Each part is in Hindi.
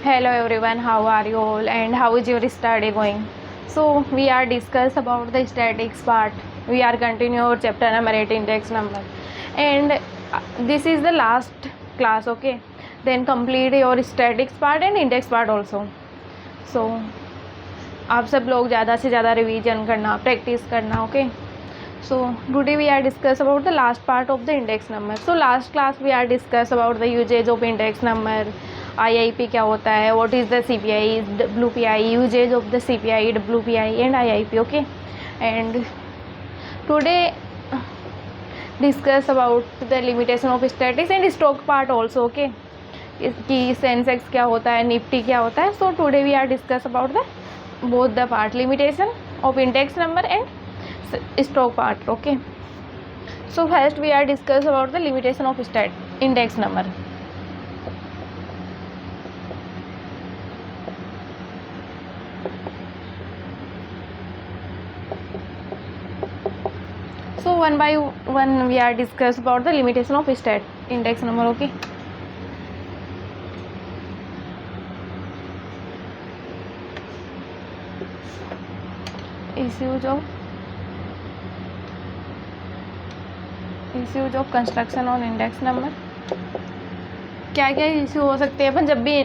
Hello everyone, how are you all and how is your study going? So we are discuss about the statics part. We are continue our chapter number 8 index number, and this is the last class. Okay, then complete your statics part and index part also. So आप सब लोग ज़्यादा से ज़्यादा रिवीजन करना, प्रैक्टिस करना. Okay. So today we are discuss about the last part of the index number. So last class we are discuss about the usage of index number, IIP क्या होता है, what is the CPI, WPI, usage of the CPI, WPI and IIP. Okay, and today discuss about the limitation of statics and stock part also. Okay, कि सेंसेक्स क्या होता है, निफ्टी क्या होता है. So today we are discuss about the both the part, limitation of index number and stock part. Okay, so first we are discuss about the limitation of index number. So one by one we are discuss about the limitation of index number. Okay, issues of construction on index number. क्या क्या इश्यू हो सकते हैं अपन जब भी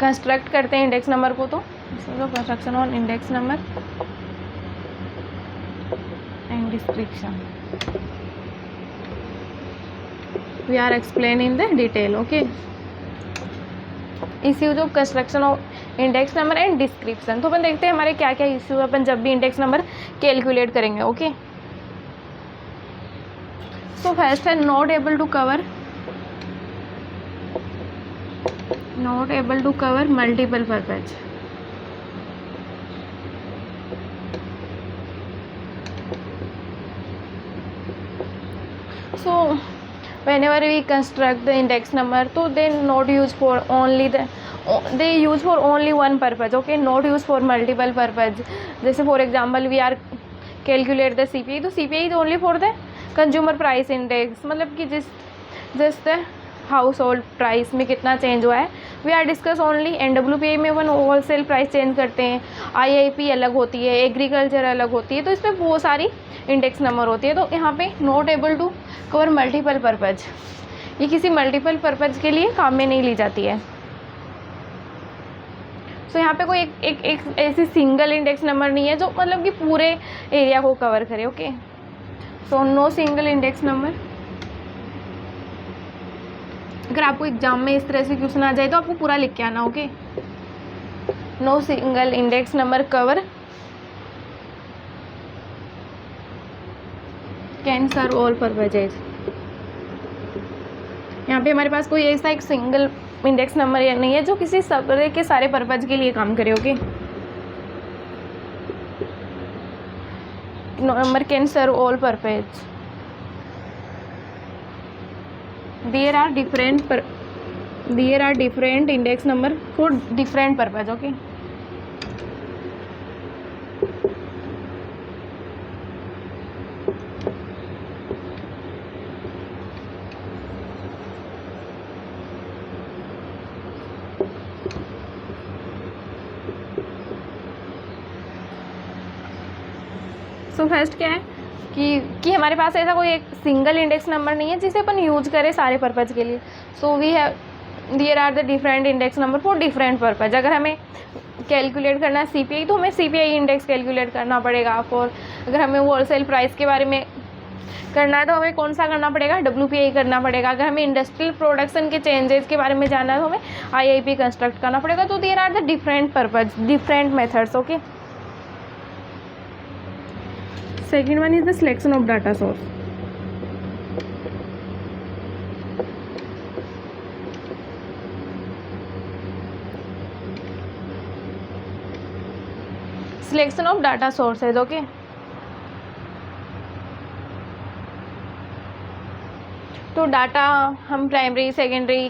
कंस्ट्रक्ट करते हैं इंडेक्स नंबर को. तो issues of construction on index number and description we are explain in the detail. Okay, issues of construction of index number and description. तो अपन देखते हैं हमारे क्या क्या इश्यू है अपन जब भी इंडेक्स नंबर कैलकुलेट करेंगे. ओके, so first है not able to cover multiple purpose. So whenever we construct the index number, so they not use for only they use for only one purpose. Okay, not use for multiple purpose. जैसे for example we are calculate the CPI, तो CPI is only for the consumer price index, मतलब कि जिस हाउस होल्ड प्राइस में कितना चेंज हुआ है. We are discuss only. NWPI में वन होलसेल प्राइस चेंज करते हैं. IIP अलग होती है, एग्रीकल्चर अलग होती है, तो इसमें वो सारी इंडेक्स नंबर होती है. तो यहाँ पे not able to cover multiple purpose, ये किसी मल्टीपल पर्पज़ के लिए काम में नहीं ली जाती है. तो यहाँ पे कोई एक ऐसी सिंगल इंडेक्स नंबर नहीं है जो मतलब कि पूरे एरिया को कवर करे. Okay, so no single index number. अगर आपको एग्जाम में इस तरह से क्वेश्चन आ जाए तो आपको पूरा लिख के आना. Okay, no single index number cover can serve all purposes. यहाँ पे हमारे पास कोई ऐसा एक सिंगल इंडेक्स नंबर नहीं है जो किसी सारे के सारे पर्पज के लिए काम करे. Okay, number can serve all purpose. There are different index number for different purpose. Okay, so first क्या है कि हमारे पास ऐसा कोई एक सिंगल इंडेक्स नंबर नहीं है जिसे अपन यूज करें सारे पर्पज़ के लिए. So we have there are the different index number for different purpose. अगर हमें कैलकुलेट करना है CPI तो हमें CPI इंडेक्स कैलकुलेट करना पड़ेगा. फॉर अगर हमें होलसेल प्राइस के बारे में करना है तो हमें कौन सा करना पड़ेगा, WPI करना पड़ेगा. अगर हमें इंडस्ट्रियल प्रोडक्शन के चेंजेस के बारे में जानना है तो हमें IIP कंस्ट्रक्ट करना पड़ेगा. तो there are the different purpose, different methods. Okay, second one is the selection of data source. Selection of data sources. Okay, तो डाटा हम प्राइमरी सेकेंडरी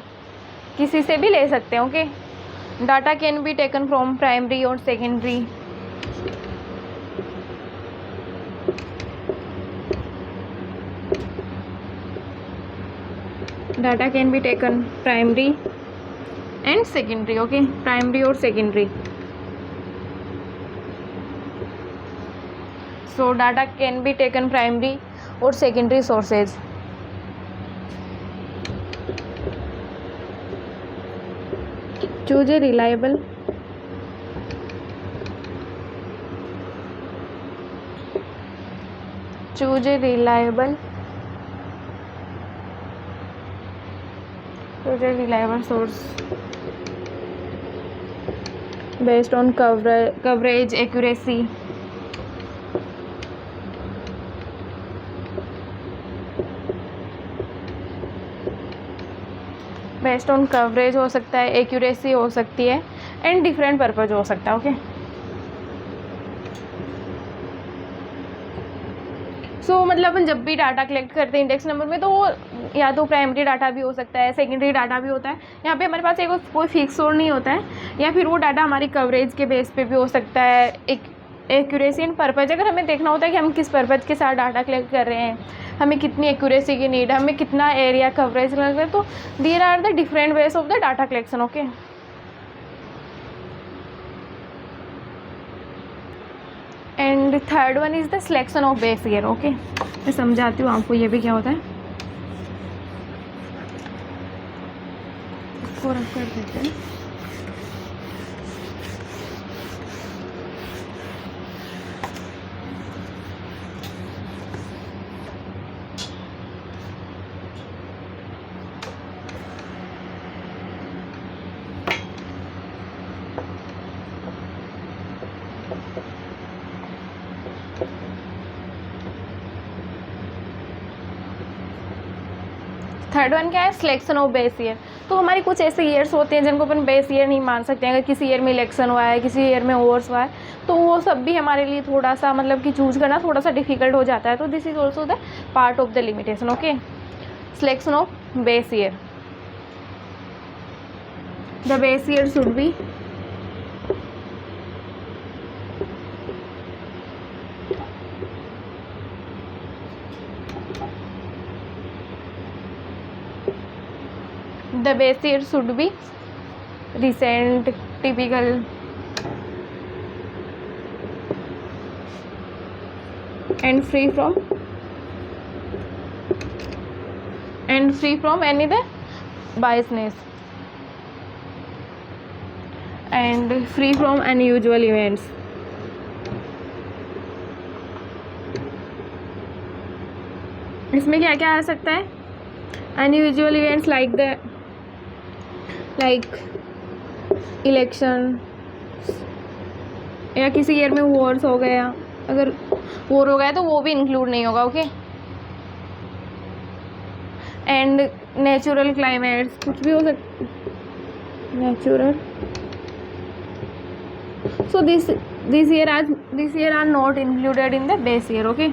किसी से भी ले सकते हैं. Okay, data can be taken from primary और secondary. data can be taken primary and secondary. Okay, primary or secondary. So data can be taken primary or secondary sources. Choose a reliable source based on coverage, accuracy. Based on coverage हो सकता है, एक्यूरेसी हो सकती है, एंड डिफरेंट पर्पज हो सकता है. ओके, सो मतलब अपन जब भी डाटा कलेक्ट करते हैं इंडेक्स नंबर में, तो वो या तो प्राइमरी डाटा भी हो सकता है, सेकेंडरी डाटा भी होता है. यहाँ पे हमारे पास एक कोई फिक्स सोर्स नहीं होता है, या फिर वो डाटा हमारी कवरेज के बेस पे भी हो सकता है. एक एक्यूरेसी एंड पर्पज, अगर हमें देखना होता है कि हम किस पर्पज के साथ डाटा कलेक्ट कर रहे हैं, हमें कितनी एक्यूरेसी की नीड है, हमें कितना एरिया कवरेज लग रहा है, तो there are the different ways of the data collection. Okay, and third one is the selection of base year. Okay, मैं समझाती हूँ आपको ये भी क्या होता है. इसको रख कर देते हैं. थर्ड वन क्या है, सिलेक्शन ऑफ बेस ईयर. तो हमारी कुछ ऐसे ईयर्स होते हैं जिनको अपन बेस ईयर नहीं मान सकते हैं. अगर किसी ईयर में इलेक्शन हुआ है, किसी ईयर में ओवर्स हुआ है, तो वो सब भी हमारे लिए थोड़ा सा मतलब कि चूज करना थोड़ा सा डिफिकल्ट हो जाता है. तो this is also the part of the limitation. Okay, selection of base year. The base year should B the base year should be recent, typical, and free from any the biasness, and free from unusual events. इसमें क्या क्या आ सकता है, unusual events like इलेक्शन, या किसी ईयर में वॉर्स हो गया. अगर वॉर हो गया तो वो भी इंक्लूड नहीं होगा. ओके, एंड नेचुरल क्लाइमेट्स, कुछ भी हो सकता natural. So this year are not included in the base year. Okay,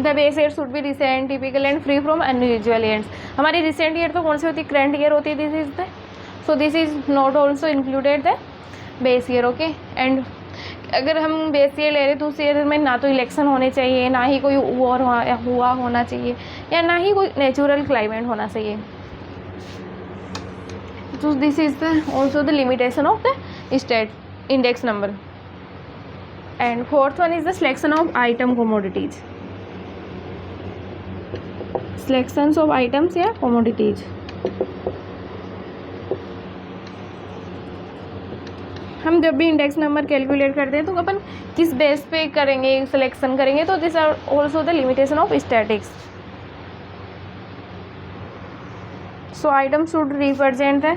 the base year should be recent, typical and free from unusual events. हमारी रिसेंट ईयर तो कौन सी होती है, करंट ईयर होती है. This is the so this is not also included the base year. Okay, and अगर हम बेस ईयर ले रहे हैं तो उस ईयर में ना तो इलेक्शन होने चाहिए, ना ही कोई वॉर हुआ होना चाहिए, या ना ही कोई नेचुरल क्लाइमेट होना चाहिए. तो this is the also the limitation of the state index number. And fourth one is the selection of item commodities. Selections of items या कमोडिटीज. हम जब भी इंडेक्स नंबर कैलकुलेट करते हैं तो अपन किस बेस पे करेंगे, सिलेक्शन करेंगे. तो this are also the limitation of statics. So item should represent the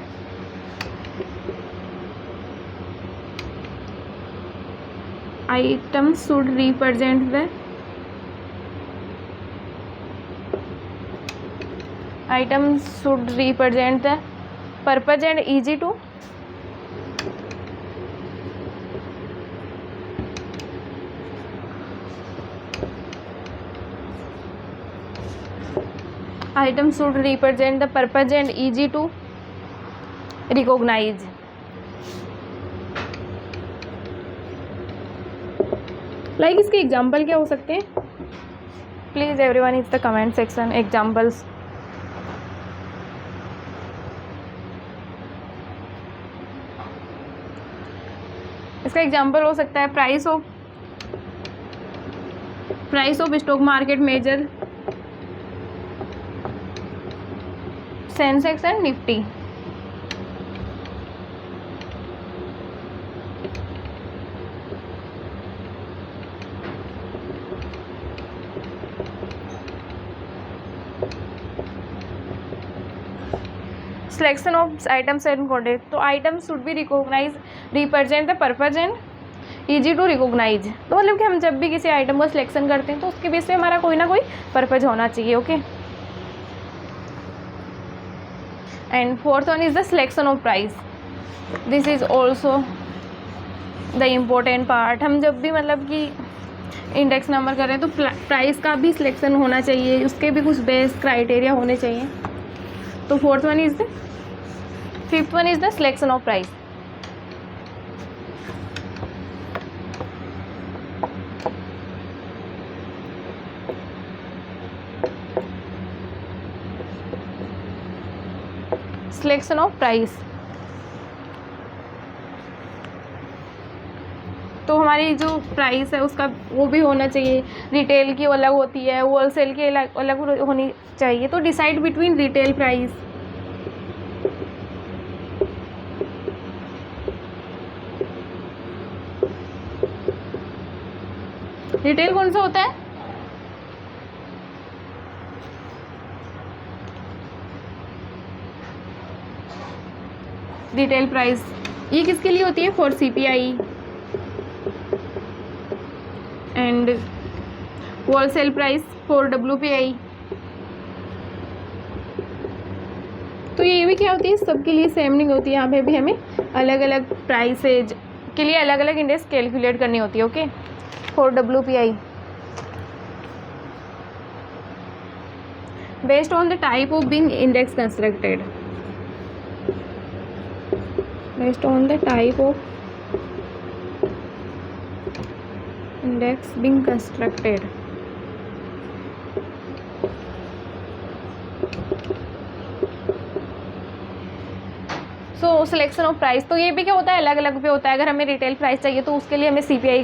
items should represent the purpose and easy to items should represent the purpose and easy to recognize. Like इसके एग्जाम्पल क्या हो सकते हैं, please everyone is the comment section examples. इसका एग्जांपल हो सकता है price of stock market measure Sensex and Nifty. Selection of items and content, तो items should be recognize represent the purpose and easy to recognize। तो मतलब कि हम जब भी किसी आइटम को सिलेक्शन करते हैं तो उसके बेस पे हमारा कोई ना कोई पर्पज होना चाहिए। Okay, and fourth one is the selection of price. This is also the important part. हम जब भी मतलब कि इंडेक्स नंबर कर रहे हैं तो प्राइस का भी सिलेक्शन होना चाहिए, उसके भी कुछ बेस क्राइटेरिया होने चाहिए। तो fifth one is the selection of price. Selection of price, तो हमारी जो प्राइस है उसका वो भी होना चाहिए, रिटेल की अलग होती है, होलसेल की अलग होनी चाहिए। तो decide between retail price, retail कौन सा होता है? रिटेल प्राइस ये किसके लिए होती है? For CPI and wholesale price for WPI. तो ये भी क्या होती है, सबके लिए सेम नहीं होती है। यहाँ पे भी हमें अलग अलग प्राइसेज के लिए अलग अलग इंडेक्स कैलकुलेट करनी होती है। Okay, for WPI based on the type of being index constructed, based on the type of index being constructed। So selection of price, तो ये भी क्या होता है, अलग अलग पे होता है। अगर हमें रिटेल प्राइस चाहिए तो उसके लिए हमें सीपीआई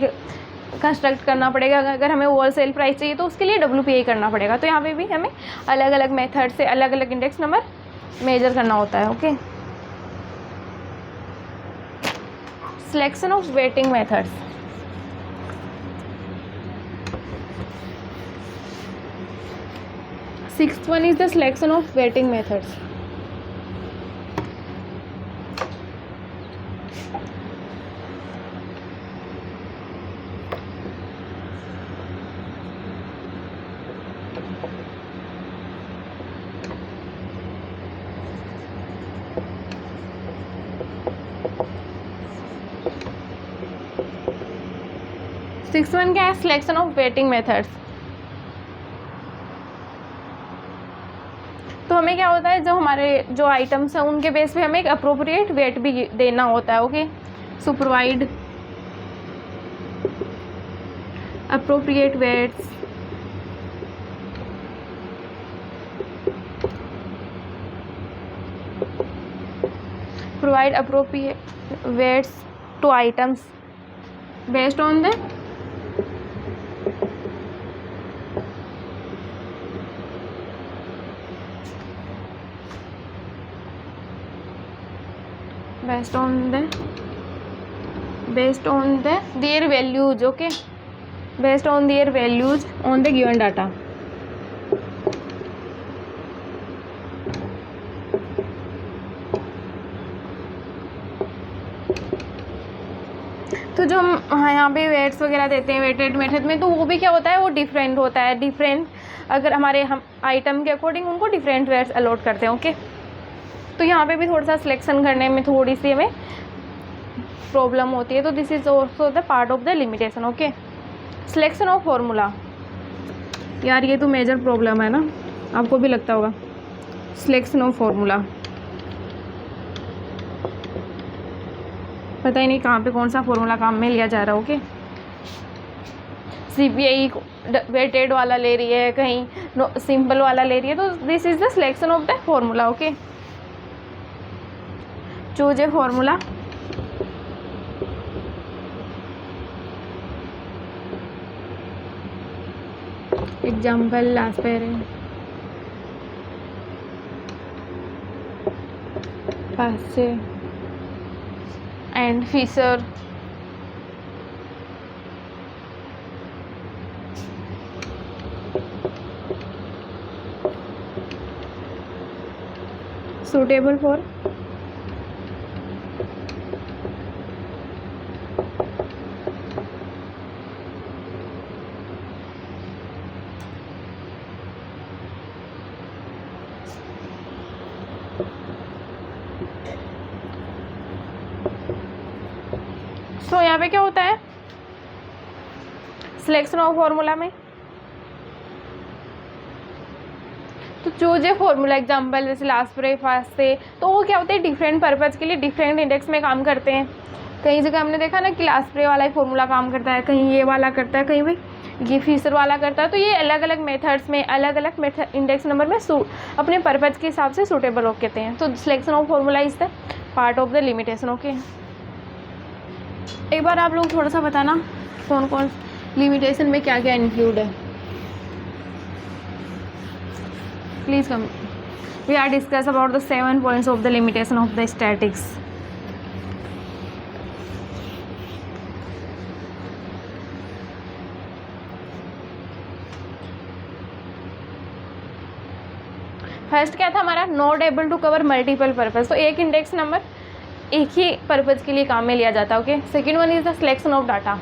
कंस्ट्रक्ट करना पड़ेगा, अगर हमें होलसेल प्राइस चाहिए तो उसके लिए डब्ल्यूपीआई करना पड़ेगा। तो यहाँ पे भी हमें अलग अलग मेथड से अलग अलग इंडेक्स नंबर मेजर करना होता है। Okay, selection of weighting methods। Sixth one is the selection of weighting methods। Six one क्या है? Selection of waiting methods. तो हमें क्या होता है, जो हमारे जो आइटम्स हैं उनके बेस पे हमें एक अप्रोप्रिएट वेट भी देना होता है। Okay, so provide appropriate weights to items based on the their values। okay, based on their values on the given data। तो जो हम यहाँ पे वेट्स वगैरह देते हैं वेटेड मेथड में, तो वो भी क्या होता है, वो डिफरेंट होता है। डिफरेंट अगर हमारे हम आइटम के अकॉर्डिंग उनको डिफरेंट वेट्स अलॉट करते हैं। ओके, तो यहाँ पे भी थोड़ा सा सिलेक्शन करने में थोड़ी सी हमें प्रॉब्लम होती है। तो this is also the part of the limitation. Okay, selection of formula, यार ये तो मेजर प्रॉब्लम है ना, आपको भी लगता होगा। सिलेक्शन ऑफ फॉर्मूला, पता ही नहीं कहाँ पे कौन सा फॉर्मूला काम में लिया जा रहा है। ओके, सीपीआई वेटेड वाला ले रही है, कहीं सिंपल वाला ले रही है। तो this is the selection of the formula. Okay, choose a formula Example aspirin, Passe, and Fisher. Suitable for तो यहाँ पे क्या होता है सिलेक्शन ऑफ फॉर्मूला में, तो चूज ए फॉर्मूला एग्जाम्पल जैसे लास्ट प्रे फास्ट से, तो वो क्या होते हैं डिफरेंट पर्पज़ के लिए डिफरेंट इंडेक्स में काम करते हैं। कई जगह हमने देखा ना कि लास्ट प्रे वाला ही फॉर्मूला काम करता है, कहीं ये वाला करता है, कहीं भी ये फीसर वाला करता है। तो ये अलग अलग मेथड्स में अलग अलग मेथड इंडेक्स नंबर में अपने पर्पज़ के हिसाब से सूटेबल हो कहते हैं। तो selection of formula is the part of the limitation. Okay, एक बार आप लोग थोड़ा सा बताना कौन कौन लिमिटेशन में क्या क्या इंक्लूड है। Please come, we are discuss about the 7 points of the limitation of the statics. First क्या था हमारा, not able to cover multiple purpose. तो एक इंडेक्स नंबर एक ही पर्पज़ के लिए काम में लिया जाता है। Okay, second one is the selection of data.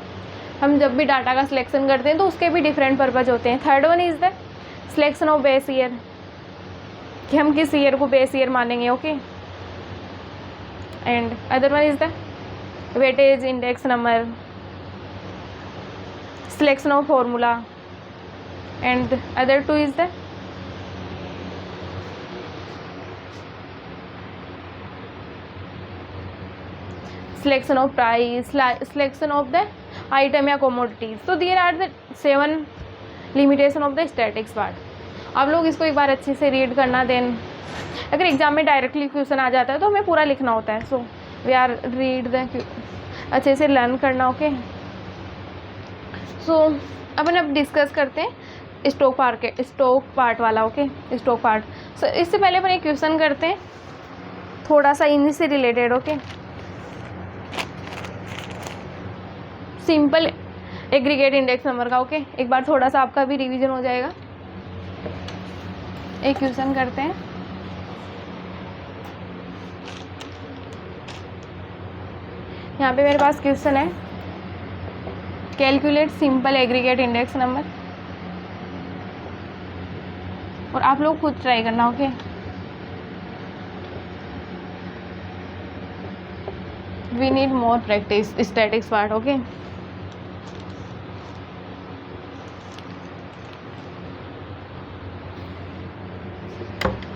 हम जब भी डाटा का सिलेक्शन करते हैं तो उसके भी डिफरेंट पर्पज़ होते हैं। Third one is the selection of base year, कि हम किस ईयर को बेस ईयर मानेंगे। Okay, and other one is the weightage index number, selection of formula, and other two is the selection of price, selection of the item या कमोडिटीज। तो there are the 7 limitation of the statics part. आप लोग इसको एक बार अच्छे से रीड करना, देन अगर एग्जाम में डायरेक्टली क्वेश्चन आ जाता है तो हमें पूरा लिखना होता है। So we are read the अच्छे से लर्न करना। ओके, सो अब डिस्कस करते हैं स्टॉक पार्ट वाला। Okay, stock part. सो इससे पहले अपन एक क्वेश्चन करते हैं थोड़ा सा इन्हीं से related. Okay, simple aggregate index number का। ओके, एक बार थोड़ा सा आपका भी रिवीजन हो जाएगा। एक क्वेश्चन करते हैं, यहाँ पे मेरे पास क्वेश्चन है, calculate simple aggregate index number, और आप लोग खुद ट्राई करना। Okay, we need more practice statics part. Okay,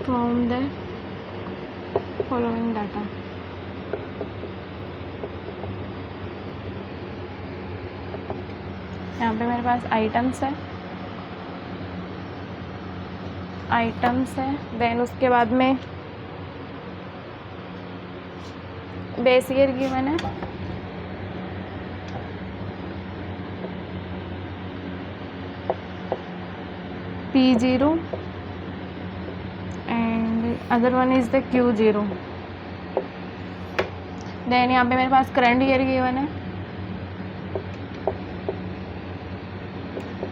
from the following data, यहाँ पे मेरे पास आइटम्स है, देन उसके बाद में बेस ईयर गिवन है, P0 and other one is the Q0। Then यहाँ पे मेरे पास करंट ईयर गिवन है,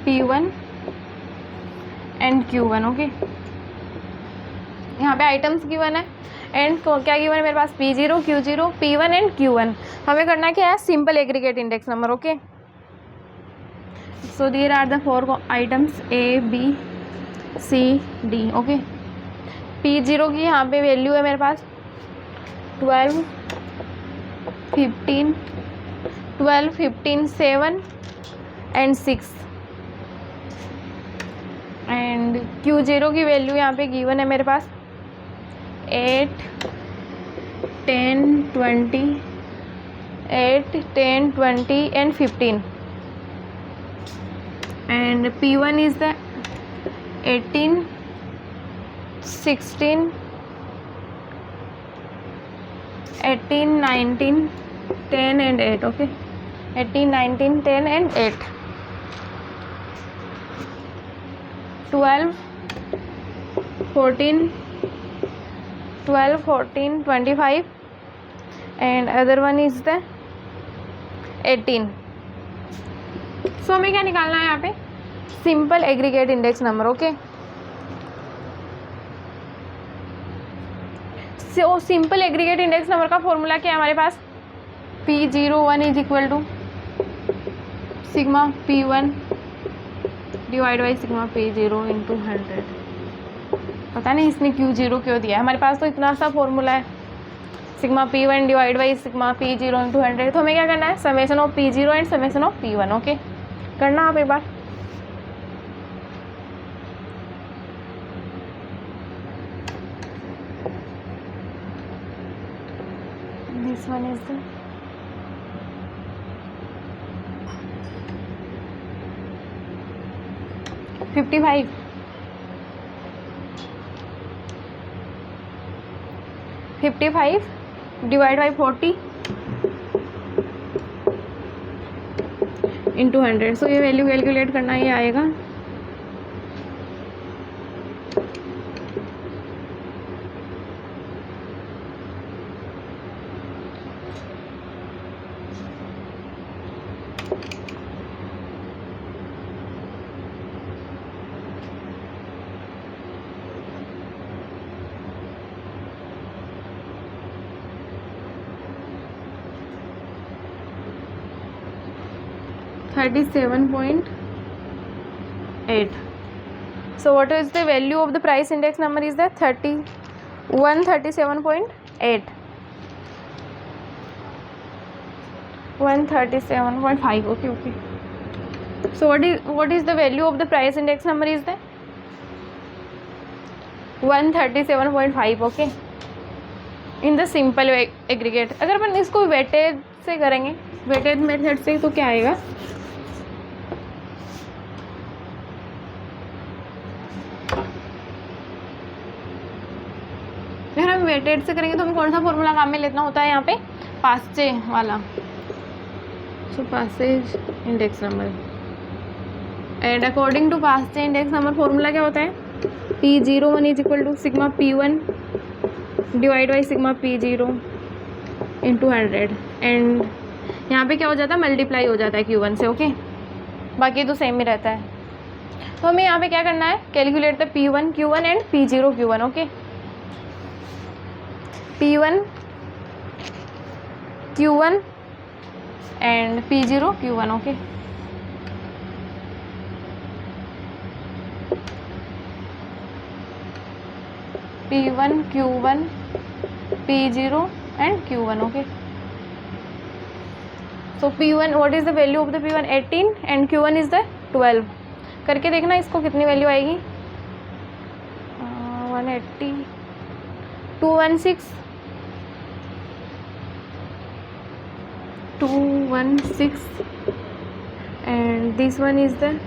P1 एंड Q1। ओके, यहाँ पे आइटम्स गिवन है एंड क्या गिवन है मेरे पास, P0, Q0, P1 and Q1। हमें करना क्या है, simple aggregate index number. Okay, so there are the 4 items A, B, C, D। Okay, P0 की यहाँ पे वैल्यू है मेरे पास 12, 15, 7 एंड 6, एंड Q0 की वैल्यू यहाँ पे गिवन है मेरे पास 8, 10, 20 and 15, and P1 is the 18, 16, 19, 10 and 8. Okay, 18, 19, 10 and 8. 12, 14, 12, 14, 25 and other one is the 18. सो हमें क्या निकालना है यहाँ पे, simple aggregate index number. Okay, so simple aggregate index number का फॉर्मूला क्या है हमारे पास, P01 is equal to sigma P1 divide by sigma P0 into 100. पता नहीं इसने Q0 क्यों दिया है, हमारे पास तो इतना सा फॉर्मूला है, sigma P1 divide by sigma P0 into 100. तो हमें क्या करना है, summation of P0 and summation of P1. Okay, करना आप एक बार. This one is the 55 divide by 40 into 100. So ये वैल्यू कैलकुलेट करना, ये आएगा 37.8. So what is the value of the price index number is that 137.8, 137.5. okay. So what is the value of the price index number is that 137.5. okay, in the simple aggregate. अगर अपन इसको वेटेज से करेंगे, वेटेज मेथड से, तो क्या आएगा, अगर हम वेटेड से करेंगे तो हमें कौन सा फॉर्मूला काम में लेना होता है यहाँ पे, पास्चे वाला. So Paasche's index number, and according to Paasche index number formula क्या होता है, P01 is equal to sigma P1 divide by sigma P0 into 100. And यहाँ पे क्या हो जाता है, मल्टीप्लाई हो जाता है Q1 से. ओके, बाकी तो सेम ही रहता है. तो हमें यहाँ पे क्या करना है, calculate the P1 Q1 and P0 Q1. Okay, P1 Q1 and P0 Q1. Okay, P1 Q1 P0 and Q1. okay, so P1, what is the value of the P1, 18 and Q1 is the 12. करके देखना इसको कितनी वैल्यू आएगी, 180, 216 and this one is the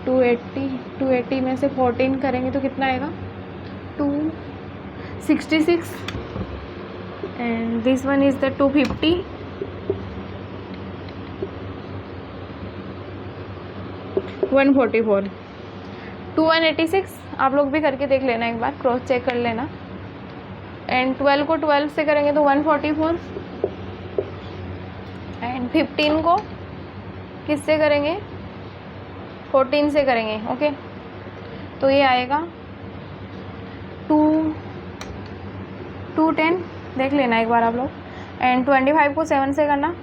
280 में से 14 करेंगे तो कितना आएगा, 266 and this one is the 250 144 to 186. आप लोग भी करके देख लेना, एक बार क्रॉस चेक कर लेना. एंड 12 को 12 से करेंगे तो 144 एंड 15 को किससे करेंगे, 14 से करेंगे. ओके, तो ये आएगा 210, देख लेना एक बार आप लोग. एंड 25 को 7 से करना,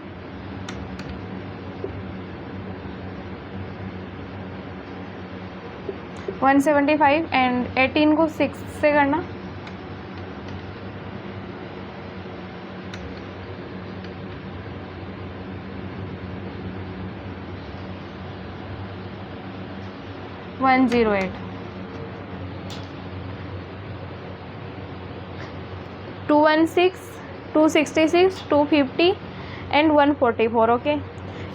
175 एंड 18 को 6 से करना, 108. 216, 266, 250 एंड 144. ओके,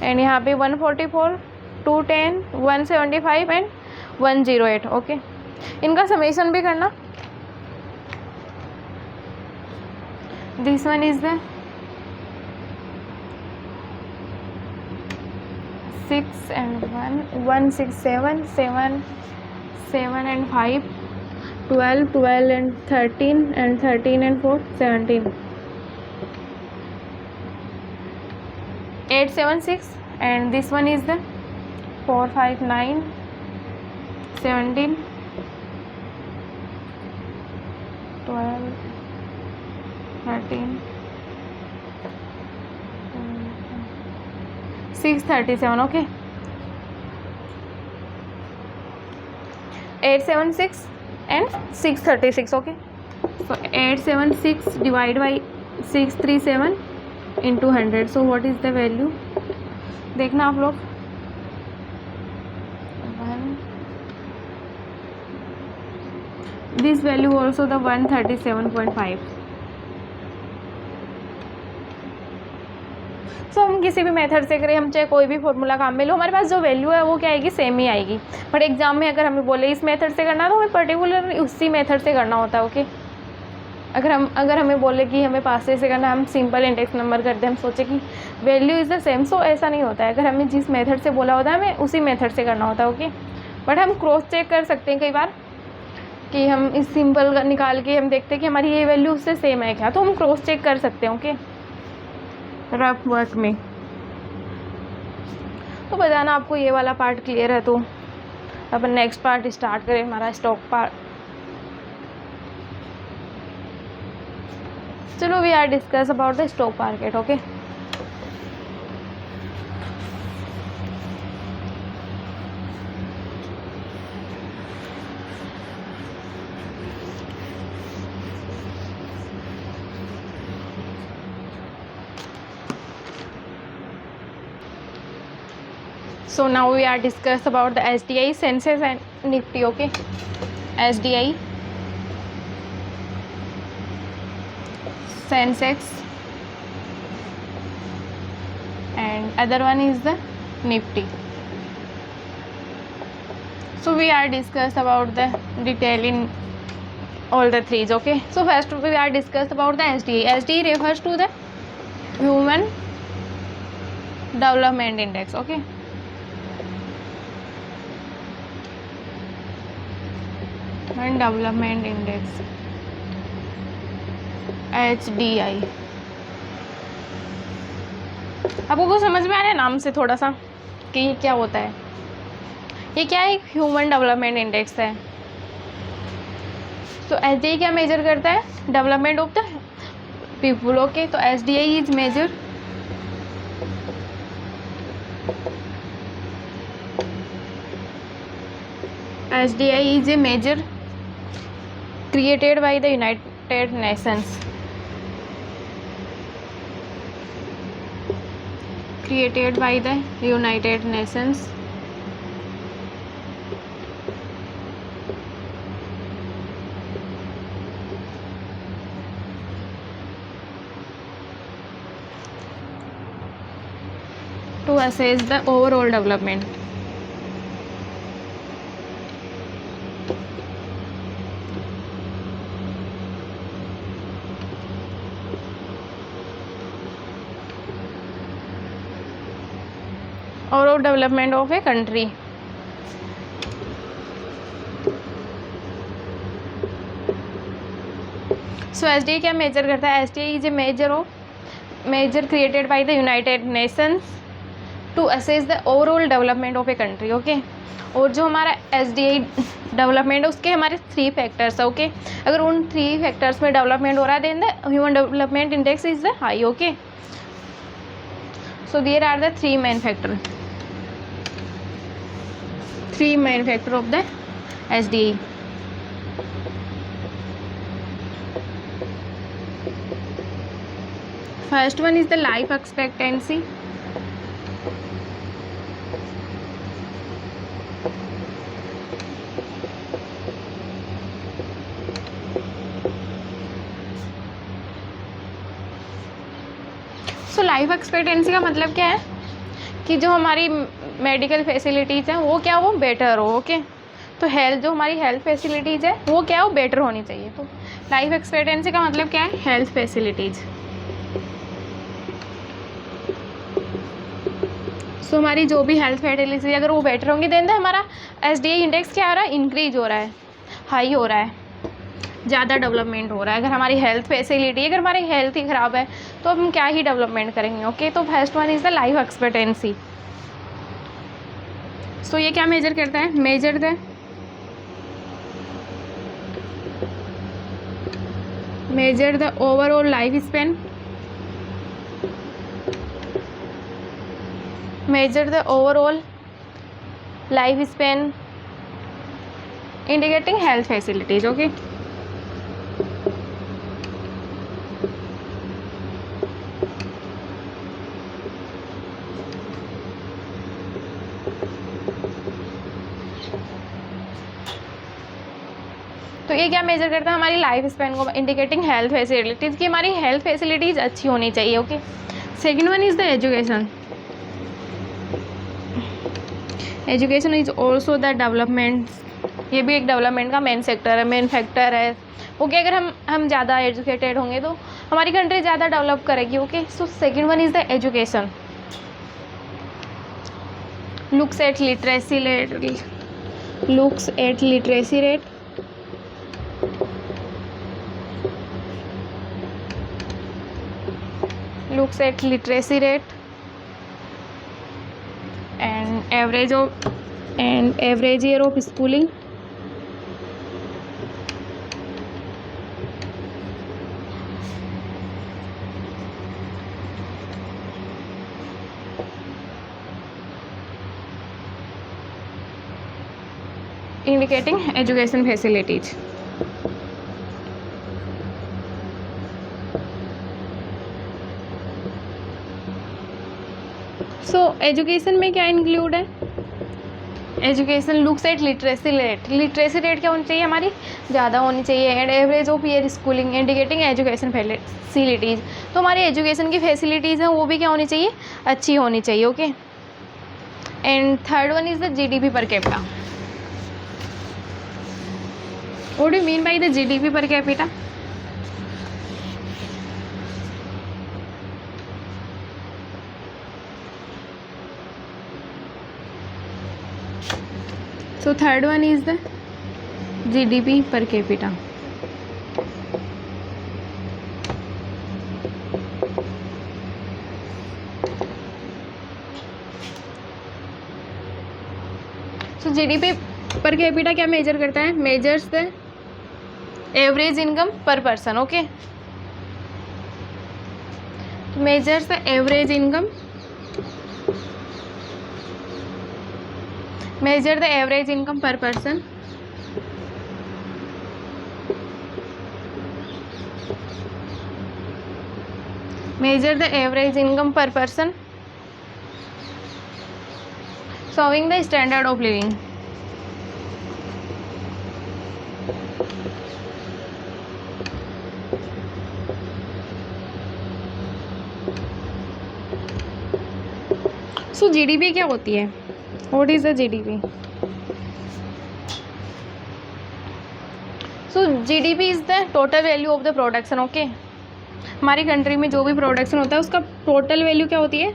एंड यहाँ पे 144, 210, 175 एंड 108. ओके, इनका समेशन भी करना. This one is the 6 and 1, 1 6 7 7 7 and 5, 12 12 and 13 and 13 and 4 17, 8 7 6, and this one is the 4 5 9 17 12 13 637. Okay, 876 and 636. Okay, so 876 divided by 637 into 100. So what is the value? देखना आप लोग. 1, this value also the 137.5. सो हम किसी भी मेथड से करें, हम चाहे कोई भी फॉर्मूला काम में लो, हमारे पास जो वैल्यू है वो क्या आएगी, सेम ही आएगी. बट एग्जाम में अगर हमें बोले इस मेथड से करना है तो हमें पर्टिकुलर उसी मेथड से करना होता है. ओके, अगर हमें बोले कि हमें पासे से करना है, हम सिंपल इंडेक्स नंबर करते हैं, हम सोचे कि वैल्यू इज़ द सेम. सो ऐसा नहीं होता है. अगर हमें जिस मेथड से बोला होता है हमें उसी मेथड से करना होता है. ओके, बट हम क्रॉस चेक कर सकते हैं कई बार कि हम इस सिंपल निकाल के हम देखते हैं कि हमारी ये वैल्यू उससे सेम है क्या, तो हम क्रॉस चेक कर सकते हैं. ओके, रफ वर्क में. तो बताना आपको ये वाला पार्ट क्लियर है. तो अपन नेक्स्ट पार्ट स्टार्ट करें, हमारा स्टॉक पार्ट. चलो, we are discuss about the stock market. Okay, so now we are discuss about the SDI, Sensex and Nifty. Okay, SDI, Sensex, and other one is the Nifty. So we are discuss about the detail in all the threes. Okay, so first we are discuss about the SDI. SDI refers to the Human Development Index. Okay, Human Development Index, HDI. आपको कुछ समझ में आ रहा है नाम से थोड़ा सा कि ये क्या होता है? ये क्या है? ह्यूमन डेवलपमेंट इंडेक्स है. तो एसडीआई क्या मेजर करता है? Development of the people. Okay, तो SDI is measure SDI is a measure created by the United Nations. Created by the United Nations. To assess the overall development. Overall development of a country. So SDA क्या मेजर करता है? SDA is a measure created by the United Nations to assess the overall development of a country. Okay, और जो हमारा SDA डेवलपमेंट है उसके हमारे 3 फैक्टर्स है. ओके, अगर उन 3 फैक्टर्स में डेवलपमेंट हो रहा है then the human development index is the high. Okay, so there are the 3 main factor. 3 main factor of the SDA. First one is the life expectancy. So life expectancy का मतलब क्या है कि जो हमारी मेडिकल फैसिलिटीज़ हैं वो क्या हो, बेटर हो. ओके, तो हेल्थ जो हमारी हेल्थ फैसिलिटीज़ है वो क्या हो, बेटर होनी चाहिए. तो लाइफ एक्सपेक्टेंसी का मतलब क्या है? Health facilities. सो हमारी जो भी हेल्थ फैसिलिटी अगर वो बेटर होंगी देन हमारा SDA इंडेक्स क्या हो रहा है, इंक्रीज हो रहा है, हाई हो रहा है, ज़्यादा डेवलपमेंट हो रहा है। अगर हमारी हेल्थ फैसिलिटी, अगर हमारी हेल्थ ही ख़राब है तो हम क्या ही डेवलपमेंट करेंगे। ओके, तो first one is the life expectancy. So ये क्या मेजर करता है, measure the overall life span, measure the overall life span indicating health facilities. Okay, तो ये क्या मेजर करता है, हमारी लाइफ स्पैन को, इंडिकेटिंग हेल्थ फैसिलिटीज़ की हमारी हेल्थ फैसिलिटीज़ अच्छी होनी चाहिए। Okay, second one is the education. Education is also the development, ये भी एक डेवलपमेंट का मेन सेक्टर है, मेन फैक्टर है। ओके, अगर हम ज़्यादा एजुकेटेड होंगे तो हमारी कंट्री ज़्यादा डेवलप करेगी। Okay, so second one is the education. Looks at literacy rate, looks at literacy rate, and average year of schooling, indicating education facilities. So education में क्या इंक्लूड है, education looks at literacy rate, literacy rate क्या होनी चाहिए, हमारी ज़्यादा होनी चाहिए, and average of year schooling indicating education facilities, तो हमारी एजुकेशन की फैसिलिटीज़ हैं वो भी क्या होनी चाहिए, अच्छी होनी चाहिए। Okay, and third one is the GDP per capita. What do you mean by the GDP per capita? So third one is the GDP per capita. So GDP per capita क्या मेजर करता है, मेजर्स द एवरेज इनकम पर person. Okay, measures the average income, measure the average income per person, measure the average income per person, showing the standard of living. So GDP क्या होती है, what is the GDP? So GDP is the total value of the production. Okay, हमारी कंट्री में जो भी प्रोडक्शन होता है उसका टोटल वैल्यू क्या होती है,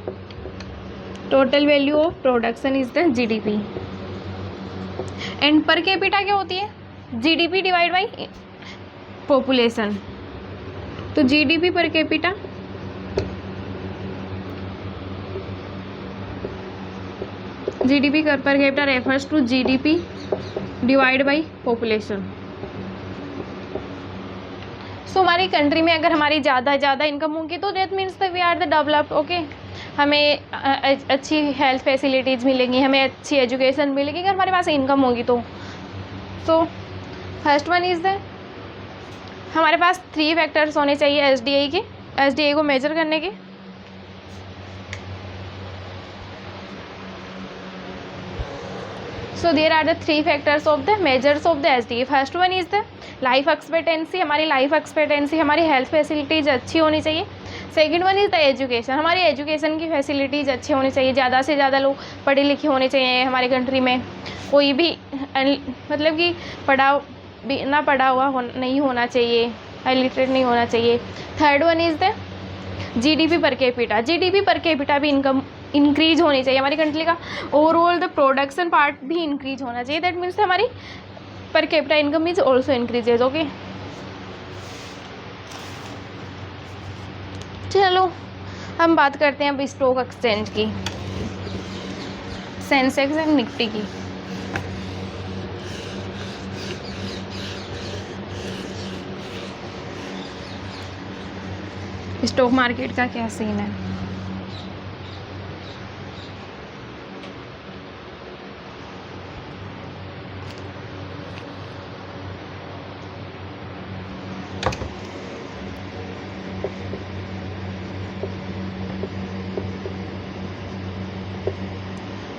total value of production is the GDP। And per capita क्या होती है, GDP डिवाइड बाई पॉपुलेशन। तो GDP per capita, GDP per capita refers to GDP divide by population. So हमारी कंट्री में अगर हमारी ज़्यादा इनकम होगी तो that means that we are the developed. Okay, हमें अच्छी हेल्थ फैसिलिटीज़ मिलेंगी, हमें अच्छी एजुकेशन मिलेगी अगर हमारे पास इनकम होगी तो। So first one is the, हमारे पास 3 फैक्टर्स होने चाहिए SDA के, SDA को मेजर करने के। So there are the 3 factors of the measures of the SDA. First one is the life expectancy, हमारी लाइफ एक्सपेक्टेंसी, हमारी हेल्थ फैसिलिटीज़ अच्छी होनी चाहिए। Second one is the education, हमारी एजुकेशन की फैसिलिटीज़ अच्छी होनी चाहिए, ज़्यादा से ज़्यादा लोग पढ़े लिखे होने चाहिए हमारी कंट्री में, कोई भी मतलब कि ना पढ़ा हुआ नहीं होना चाहिए, इलिटरेट नहीं होना चाहिए। Third one is the GDP per capita, GDP per capita भी इनकम इंक्रीज होनी चाहिए, हमारी कंट्री का ओवरऑल द प्रोडक्शन पार्ट भी इंक्रीज होना चाहिए। दैट मीन्स हमारी per capita income is also increases. Okay, चलो हम बात करते हैं अब स्टॉक एक्सचेंज की, सेंसेक्स एंड निफ्टी की। स्टॉक मार्केट का क्या सीन है?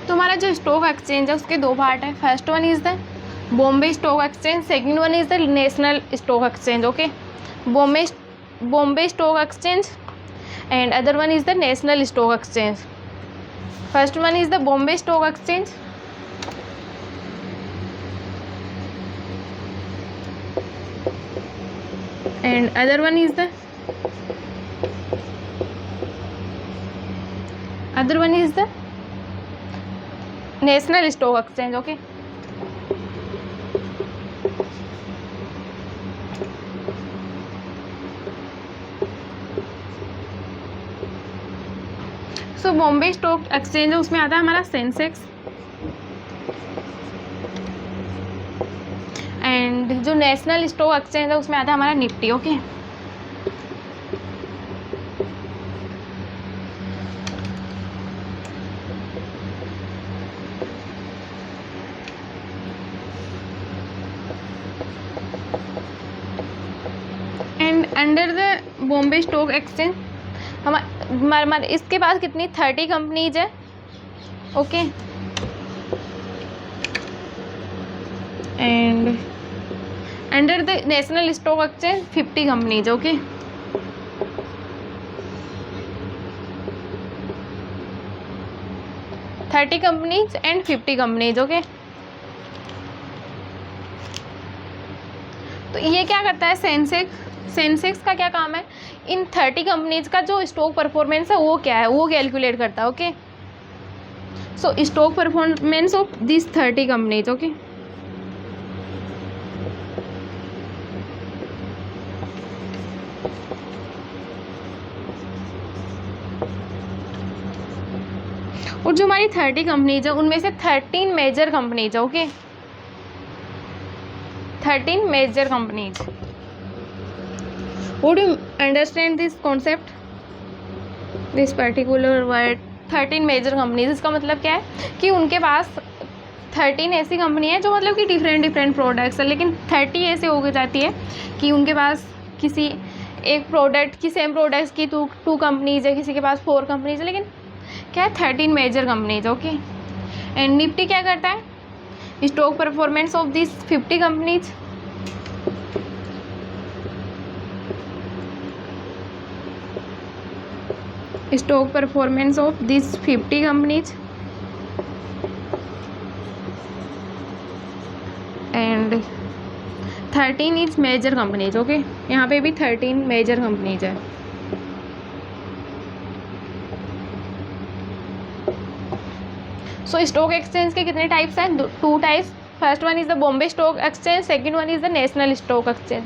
तो हमारा जो स्टॉक एक्सचेंज है उसके दो पार्ट है। First one is the Bombay stock exchange, second one is the national stock exchange. Okay, Bombay stock exchange and other one is the national stock exchange. First one is the Bombay stock exchange and other one is the national stock exchange. Okay, so Bombay stock exchange है, उसमें आता है हमारा सेंसेक्स, एंड जो नेशनल स्टॉक एक्सचेंज है उसमें आता है हमारा Nifty. Okay, and under the Bombay stock exchange हमारे इसके पास कितनी 30 कंपनीज है। Okay, and under the national stock exchange 50 companies. Okay, thirty companies and 50 companies. Okay, तो ये क्या करता है, सेंसेक्स का क्या काम है, इन 30 कंपनीज का जो स्टॉक परफॉर्मेंस है वो क्या है वो कैलकुलेट करता है। Okay, so stock performance of this 30 companies. Okay, और जो हमारी 30 कंपनीज है उनमें से 13 मेजर कंपनीज है। Okay, 13 major companies. Would you understand this concept? This particular word 13 major companies, इसका मतलब क्या है कि उनके पास 13 ऐसी कंपनी है जो मतलब कि डिफरेंट प्रोडक्ट्स है, लेकिन 30 ऐसे हो जाती है कि उनके पास किसी एक प्रोडक्ट की सेम प्रोडक्ट्स की टू कंपनीज है, किसी के पास 4 कंपनीज है, लेकिन क्या है 13 major companies. Okay, and Nifty क्या करता है, stock performance of this 50 companies. Stock performance of these 50 companies and 13 is major companies. Okay, यहाँ पे भी 13 major companies है। सो स्टॉक एक्सचेंज के कितने टाइप्स हैं, 2 types. First one is the Bombay stock exchange, second one is the national stock exchange.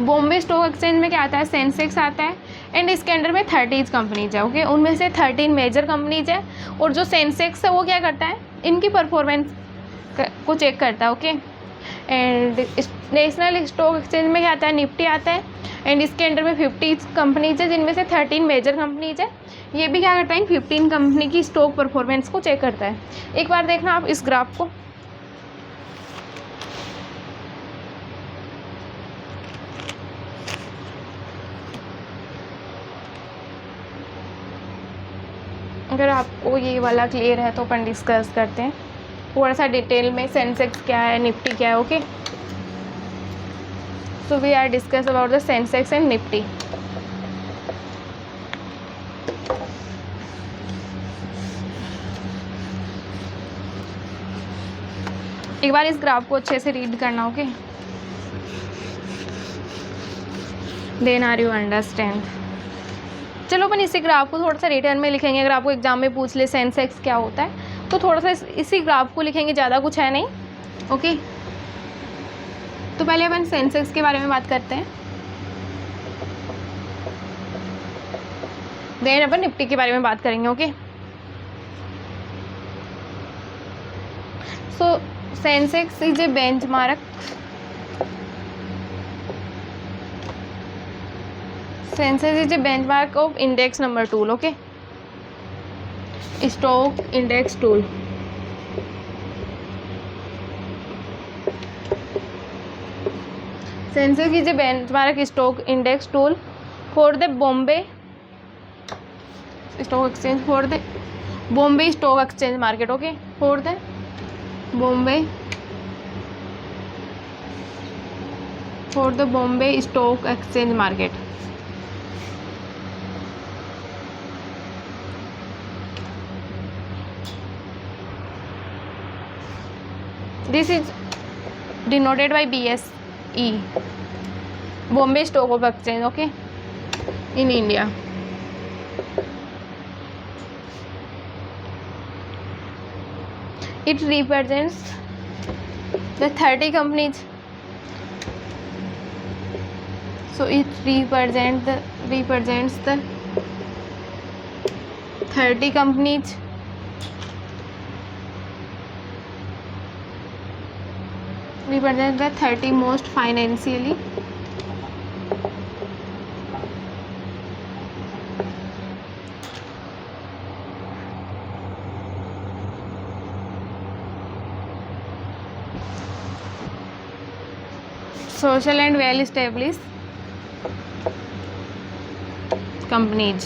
Bombay stock exchange में क्या आता है, सेंसेक्स आता है एंड इसके अंडर में 30 कंपनीज है। ओके, उनमें से 13 मेजर कंपनीज है, और जो सेंसेक्स है वो क्या करता है, इनकी परफॉर्मेंस को चेक करता है। Okay, and national stock exchange में क्या आता है, निफ्टी आता है, एंड इसके अंडर में 50 कंपनीज है जिनमें से 13 मेजर कंपनीज है। ये भी क्या करता है, 15 कंपनी की स्टॉक परफॉर्मेंस को चेक करता है। एक बार देखना आप इस ग्राफ को, अगर आपको ये वाला क्लियर है तो अपन डिस्कस करते हैं थोड़ा सा डिटेल में, सेंसेक्स क्या है, निफ्टी क्या है। Okay, so we are discuss about the Sensex and Nifty. एक बार इस ग्राफ को अच्छे से रीड करना। Okay, then are you understand. चलो अपन इसी ग्राफ को थोड़ा सा रिटर्न में लिखेंगे, अगर आपको एग्जाम में पूछ ले सेंसेक्स क्या होता है तो थोड़ा सा इसी ग्राफ को लिखेंगे, ज़्यादा कुछ है नहीं। ओके, तो पहले अपन सेंसेक्स के बारे में बात करते हैं, देन अपन निफ्टी के बारे में बात करेंगे। Okay, so Sensex is a benchmark, Sensex is a benchmark of index number tool. Okay, stock index tool. Sensex is a benchmark stock index tool for the Bombay Stock Exchange, for the Bombay Stock Exchange market. Okay, for the Bombay Stock Exchange market. This is denoted by BSE, Bombay Stock Exchange. Okay, in India. It represents the 30 companies. So it represents the 30 companies represent the 30 most financially social and well established companies.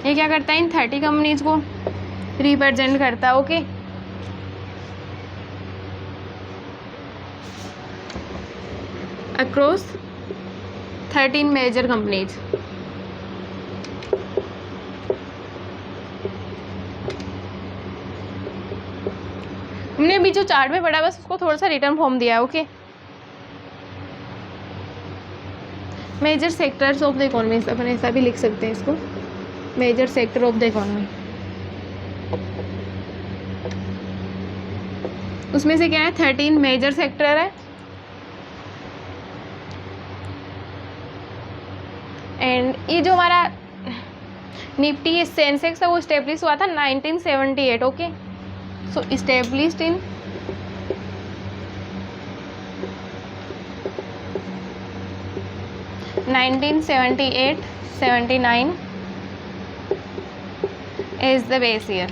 ये क्या करता है, इन 30 कंपनीज को रिप्रेजेंट करता है। Okay, across 13 major companies. हमने अभी जो चार्ट में पढ़ा बस उसको थोड़ा सा रिटर्न फॉर्म दिया है। Okay, major sectors of the economy, अपन ऐसा भी लिख सकते हैं इसको, major sector of the economy. उसमें से क्या है, 13 मेजर सेक्टर है एंड ये जो हमारा निफ्टी सेंसेक्स है वो इस्टेब्लिश हुआ था 1978। Okay, so established in 1978-79 is the base year.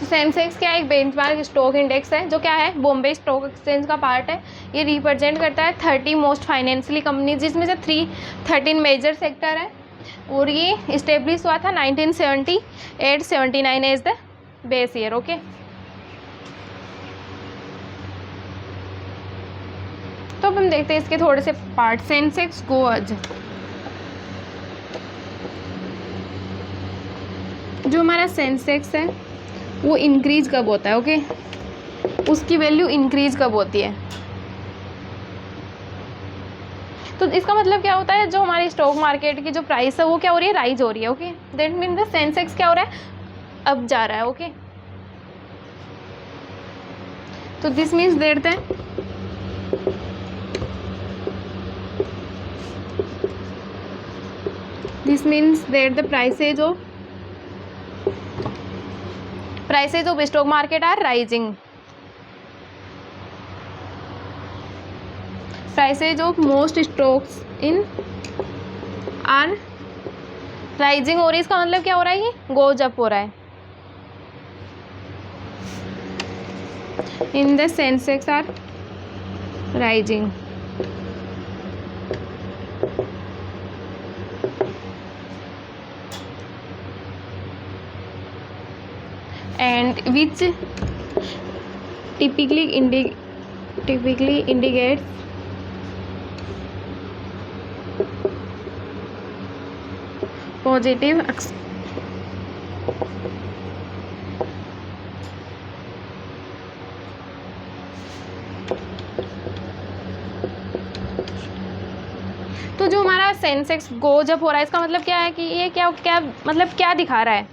Sensex क्या है, एक बेंचमार्क स्टॉक इंडेक्स है जो क्या है, बॉम्बे स्टॉक एक्सचेंज का पार्ट है। ये रिप्रेजेंट करता है 30 मोस्ट फाइनेंशियली कंपनी, जिसमें से 13 मेजर सेक्टर है और ये इस्टेब्लिश हुआ था 1978-79 is the base year. Okay, तो अब हम देखते हैं इसके थोड़े से पार्ट। सेंसेक्स गोज, जो हमारा सेंसेक्स है वो इंक्रीज कब होता है। ओके, उसकी वैल्यू इंक्रीज कब होती है, तो इसका मतलब क्या होता है, जो हमारी स्टॉक मार्केट की जो प्राइस है वो क्या हो रही है, राइज हो रही है। Okay, that mean the Sensex क्या हो रहा है, अब जा रहा है। ओके, तो this means that the prices of stock market are rising. Prices of most stocks in are rising हो रही है। इसका मतलब क्या हो रहा है, ये गोज अप हो रहा है। In the Sensex are rising and which typically indicates positive तो जो हमारा सेंसेक्स गो जब हो रहा है, इसका मतलब क्या है कि ये क्या क्या मतलब क्या दिखा रहा है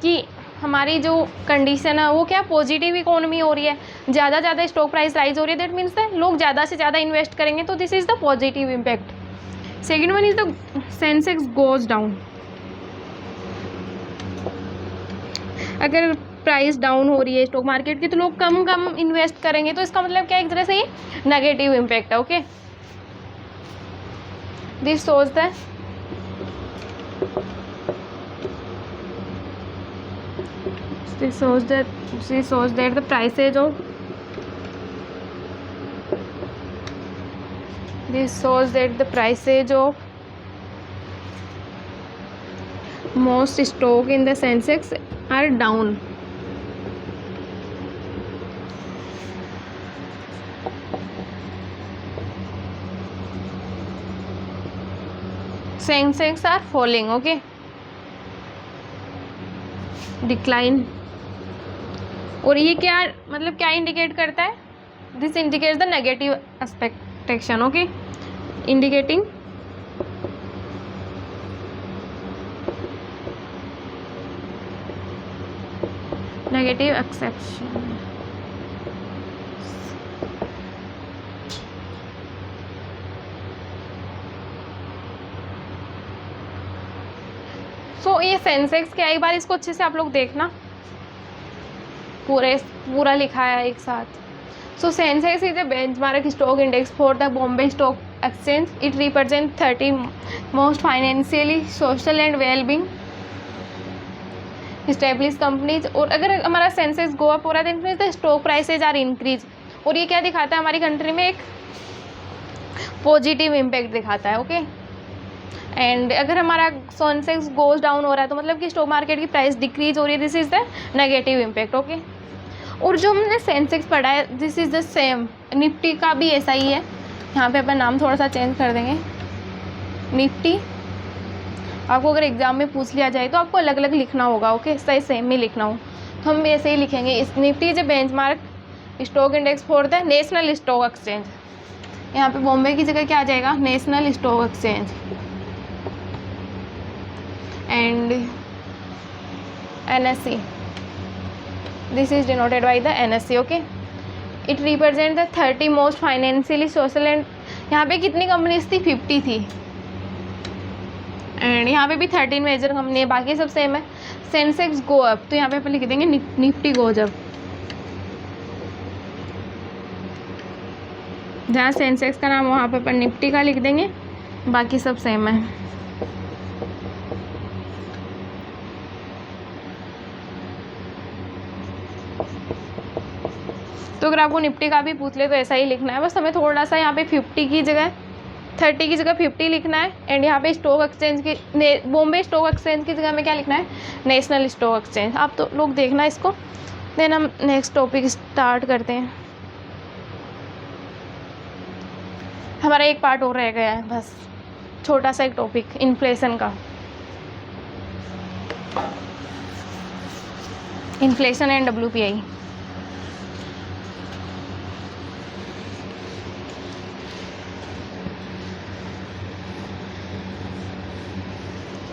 कि हमारी जो कंडीशन है वो क्या पॉजिटिव इकोनॉमी हो रही है, ज़्यादा स्टॉक प्राइस राइज हो रही है, दैट मीन्स दैट लोग ज़्यादा से ज़्यादा इन्वेस्ट करेंगे, तो this is the positive impact. Second one is the Sensex goes down. अगर प्राइस डाउन हो रही है स्टॉक मार्केट की तो लोग कम इन्वेस्ट करेंगे, तो इसका मतलब क्या है, एक तरह से ये नेगेटिव इम्पैक्ट है। Okay, this shows that this shows that the prices of most stock in the Sensex are down. Sensex are falling. Okay, decline. और ये क्या मतलब क्या इंडिकेट करता है, this indicates the negative expectation. Okay, indicating negative exception. So ये सेंसेक्स क्या है, एक बार इसको अच्छे से आप लोग देखना, पूरा लिखा है एक साथ। So Sensex is a benchmark stock index for the Bombay stock exchange. It represent 30 most financially social and wellbeing establish companies. और अगर हमारा सेंसेक्स गो अप हो रहा है तो स्टॉक प्राइसेज आर इंक्रीज, और ये क्या दिखाता है, हमारी कंट्री में एक पॉजिटिव इम्पैक्ट दिखाता है। ओके, एंड अगर हमारा सेंसेक्स गोज डाउन हो रहा है तो मतलब कि स्टॉक मार्केट की प्राइस डिक्रीज हो रही है, this is the negative impact. Okay, और जो हमने सेंसेक्स पढ़ा है this is the same, Nifty का भी ऐसा ही है। यहाँ पे अपन नाम थोड़ा सा चेंज कर देंगे, निफ्टी। आपको अगर एग्जाम में पूछ लिया जाए तो आपको अलग अलग लिखना होगा। ओके, सही सेम ही लिखना हो तो हम ऐसे ही लिखेंगे, इस Nifty is a benchmark stock index for the national stock exchange. यहाँ पे बॉम्बे की जगह क्या आ जाएगा, national stock exchange. And NSE, this is denoted by the NSE. okay, it represent the 30 most financially social and यहाँ पे कितनी कंपनीज थी, 50 थी, एंड यहाँ पे भी 13 मेजर कंपनी है, बाकी सब सेम है। सेंसेक्स गो अप तो यहाँ पे अपन लिख देंगे निफ्टी गोज अप, जहाँ सेंसेक्स का नाम वहाँ पे अपन निफ्टी का लिख देंगे, बाकी सब सेम है। तो अगर आपको निफ्टी का भी पूछ ले तो ऐसा ही लिखना है, बस हमें थोड़ा सा यहाँ पे 50 की जगह 30 की जगह 50 लिखना है, एंड यहाँ पे स्टॉक एक्सचेंज की बॉम्बे स्टॉक एक्सचेंज की जगह में क्या लिखना है, नेशनल स्टॉक एक्सचेंज। आप तो लोग देखना इसको, देन हम नेक्स्ट टॉपिक स्टार्ट करते हैं। हमारा एक पार्ट और रह गया है, बस छोटा सा एक टॉपिक, इन्फ्लेशन का। Inflation and WPI।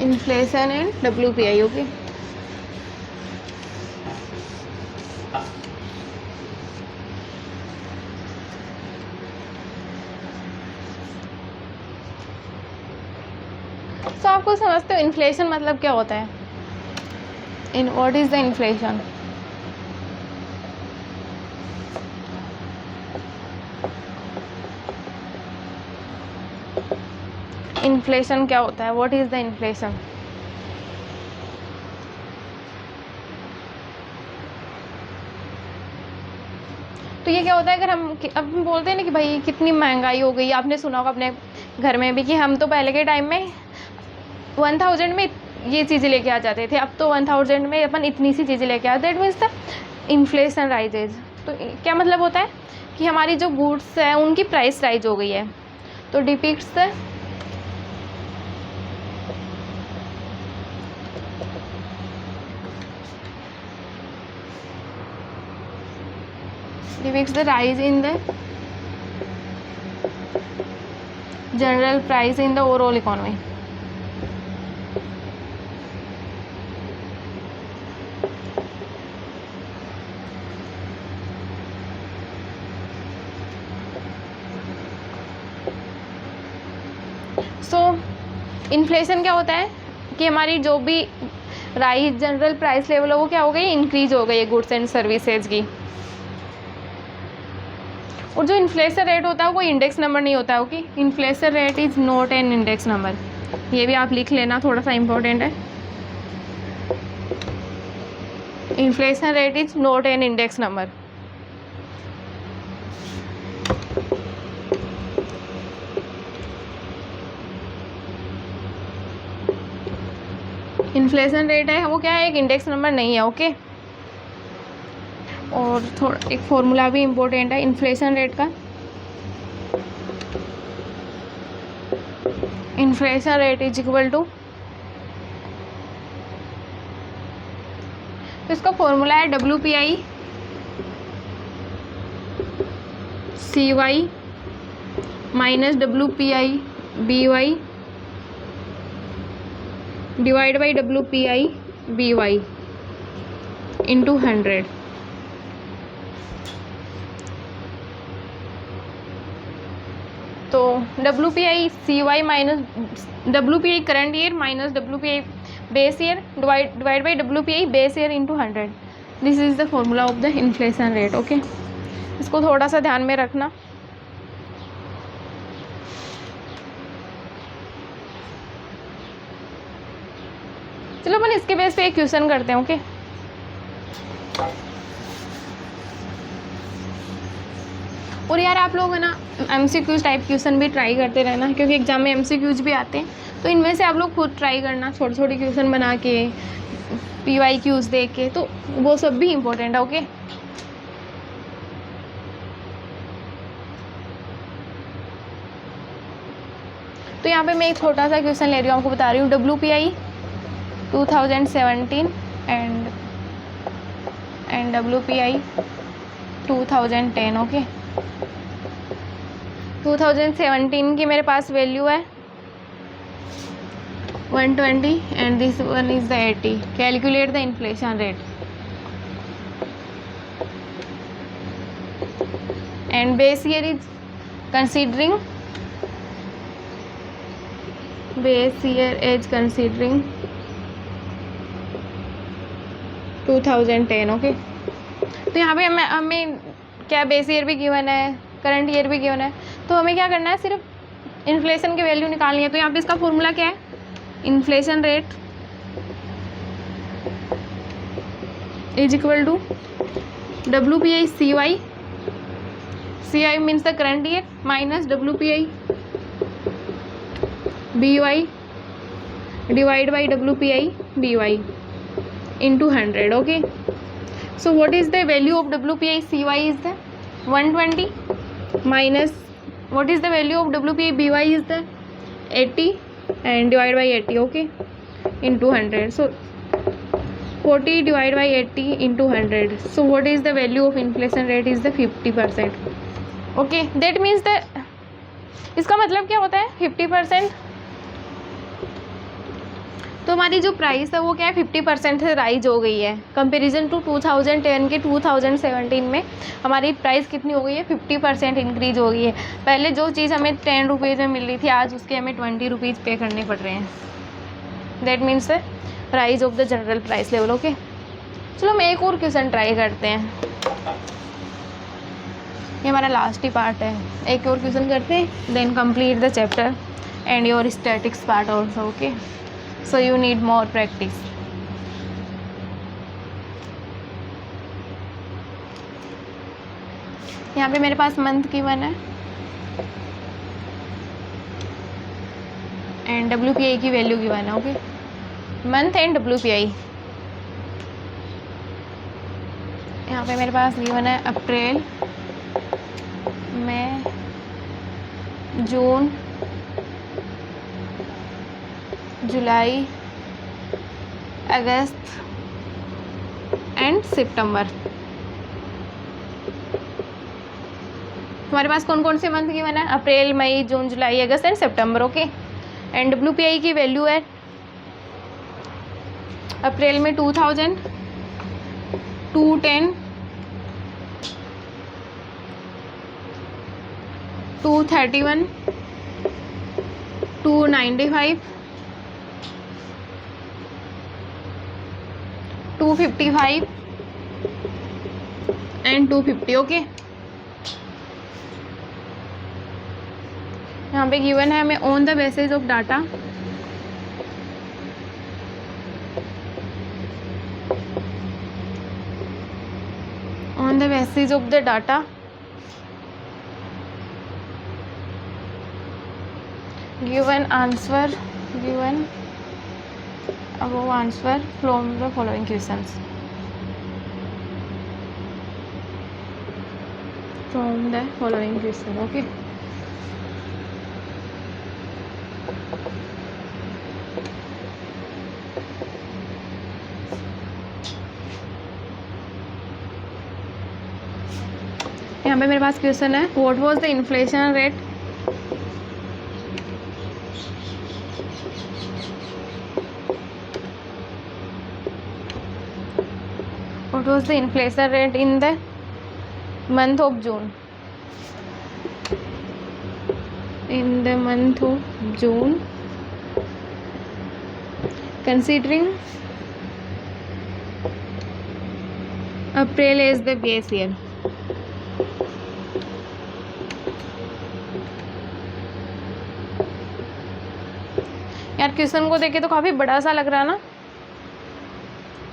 Inflation and WPI। Okay, तो आपको समझते हो इन्फ्लेशन मतलब क्या होता है, in what is the inflation. Inflation क्या होता है, व्हाट इज द इन्फ्लेशन। तो ये क्या होता है, अगर हम बोलते हैं ना कि भाई कितनी महंगाई हो गई, आपने सुना होगा अपने घर में भी कि हम तो पहले के टाइम में 1000 में ये चीज़ें लेके आ जाते थे, अब तो 1000 में अपन इतनी सी चीज़ें लेके आते, that means the inflation rises. तो क्या मतलब होता है कि हमारी जो गुड्स है उनकी प्राइस राइज हो गई है। तो depicts the rise in the general price in the overall economy. So inflation क्या होता है कि हमारी जो भी राइस जनरल प्राइस लेवल है वो क्या हो गई, इंक्रीज हो गई है गुड्स एंड सर्विसेज की। और जो इन्फ्लेशन रेट होता है वो इंडेक्स नंबर नहीं होता है। Okay, inflation rate is not an index number, ये भी आप लिख लेना, थोड़ा सा इम्पोर्टेंट है। Inflation rate is not an index number. Inflation rate है वो क्या है, एक इंडेक्स नंबर नहीं है। ओके, और थोड़ा एक फॉर्मूला भी इम्पोर्टेंट है इन्फ्लेशन रेट का। Inflation rate is equal to, तो इसका फॉर्मूला है WPI CY minus WPI BY divide by WPI BY into 100। तो WPI CY minus WPI current year minus WPI base year divide by WPI base year into 100, this is the formula of the inflation rate. Okay, इसको थोड़ा सा ध्यान में रखना। चलो अपन इसके बेस पे एक क्वेश्चन करते हैं। ओके, और यार आप लोग है ना MCQs टाइप क्वेश्चन भी ट्राई करते रहना, क्योंकि एग्जाम में MCQs भी आते हैं, तो इनमें से आप लोग खुद ट्राई करना, छोटे छोटे क्वेश्चन बना के, PYQs देख के, तो वो सब भी इम्पोर्टेंट है। ओके, तो यहाँ पे मैं एक छोटा सा क्वेश्चन ले रही हूँ, आपको बता रही हूँ WPI 2017 एंड WPI 2010। ओके, 2017 की मेरे पास वैल्यू है 120 and this one is the 80। Calculate the inflation rate and base year is considering, base year is considering 2010। Okay, तो यहाँ पे हमें क्या बेस ईयर भी गिवन है, करंट ईयर भी गिवन है, तो हमें क्या करना है, सिर्फ इन्फ्लेशन की वैल्यू निकालनी है। तो यहाँ पे इसका फॉर्मूला क्या है, inflation rate is equal to WPI CY means the current year minus WPI BY divide by WPI BY into 100. Okay, so what is the value of WPI CY is the 120 minus what is the value of WPI BY is the 80 and divide by 80. Okay, into 100. So 40 divided by 80 into 100. So what is the value of inflation rate is the 50%. Okay, that means the इसका मतलब क्या होता है 50%, तो हमारी जो प्राइस है वो क्या है 50% से राइज हो गई है कंपेरिजन टू 2010 के 2017 में हमारी प्राइस कितनी हो गई है 50% इंक्रीज हो गई है। पहले जो चीज़ हमें 10 रुपीज़ में मिल रही थी आज उसके हमें 20 रुपीज़ पे करने पड़ रहे हैं। That means the rise of the general price level. Okay, चलो हम एक और क्वेश्चन ट्राई करते हैं, ये हमारा लास्ट ही पार्ट है। एक और क्वेश्चन करते हैं, then complete the chapter and your statics part also. Okay, so you need more practice. यहाँ पे मेरे पास मंथ गिवन है एंड WPI की वैल्यू गिवन है। ओके, मंथ एंड WPI यहाँ पे मेरे पास गिवन है अप्रैल, मई, जून, जुलाई, अगस्त एंड सितंबर। हमारे पास कौन कौन से मंथ गिवन है, अप्रैल, मई, जून, जुलाई, अगस्त एंड सितंबर, ओके। एंड WPI की वैल्यू है अप्रैल में 2000, 210, 231, 295, 255 एंड 250, ओके। यहाँ पे गिवन है हमें on the basis of data, on the basis of the data given answer, given above answer from the following questions, from the following question, okay। यहाँ पे मेरे पास क्वेश्चन है, what was the inflation rate what was the inflation rate in the month of June, in the month of June, considering April as the base year। यार क्वेश्चन को देखे तो काफ़ी बड़ा सा लग रहा है ना,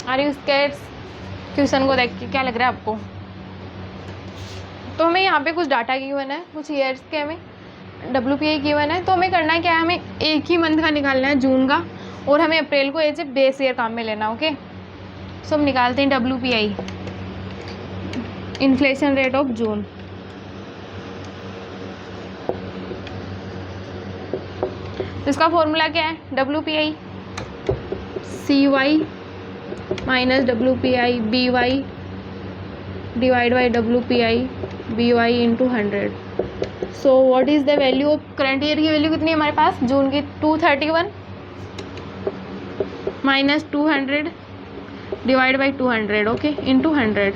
आर यू स्कैर्ड? क्वेश्चन को देख के क्या लग रहा है आपको? तो हमें यहाँ पे कुछ डाटा गिवन है, कुछ ईयर्स के हमें WPI गिवन है, तो हमें करना क्या है, हमें एक ही मंथ का निकालना है, जून का, और हमें अप्रैल को एज ए बेस ईयर काम में लेना, ओके। सो हम निकालते हैं WPI, inflation rate of June. इसका फॉर्मूला क्या है, WPI CY minus WPI BY divide by WPI BY into 100। So what is the value of current year की वैल्यू कितनी है हमारे पास, जून की 231 minus 200 divide by 200, okay, into 100।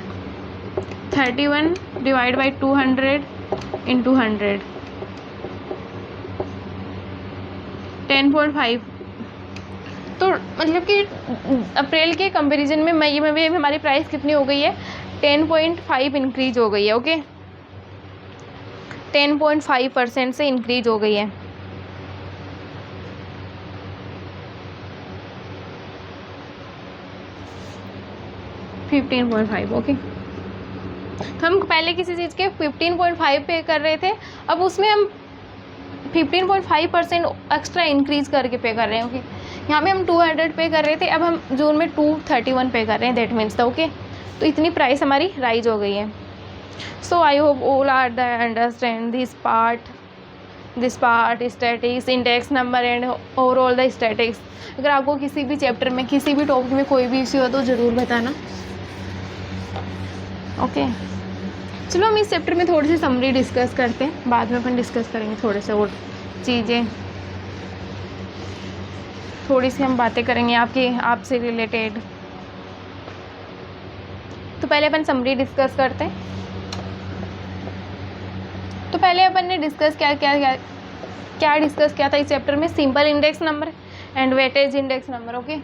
31 divide by 200 into 100, 10.5। तो मतलब कि अप्रैल के कंपैरिजन में मई में भी हमारी प्राइस कितनी हो गई है, 10.5 इंक्रीज हो गई है, ओके। 10.5% से इंक्रीज हो गई है। $15.5, ओके। तो हम पहले किसी चीज़ के 15.5 पे कर रहे थे, अब उसमें हम 15.5% एक्स्ट्रा इंक्रीज करके पे कर रहे हैं, ओके। यहाँ पे हम 200 पे कर रहे थे, अब हम जून में 231 पे कर रहे हैं, दैट मीन्स द, ओके। तो इतनी प्राइस हमारी राइज हो गई है। So I hope all are the understand this part statics, index number and overall the statics. अगर आपको किसी भी चैप्टर में, किसी भी टॉपिक में कोई भी इश्यू हो तो ज़रूर बताना, ओके। चलो हम इस चैप्टर में थोड़ी सी समरी डिस्कस करते हैं, बाद में अपन डिस्कस करेंगे थोड़े से और चीज़ें, थोड़ी सी हम बातें करेंगे आपसे रिलेटेड। तो पहले अपन समरी डिस्कस करते हैं। तो पहले अपन ने डिस्कस क्या डिस्कस किया था इस चैप्टर में, simple index number and weightage index number, okay.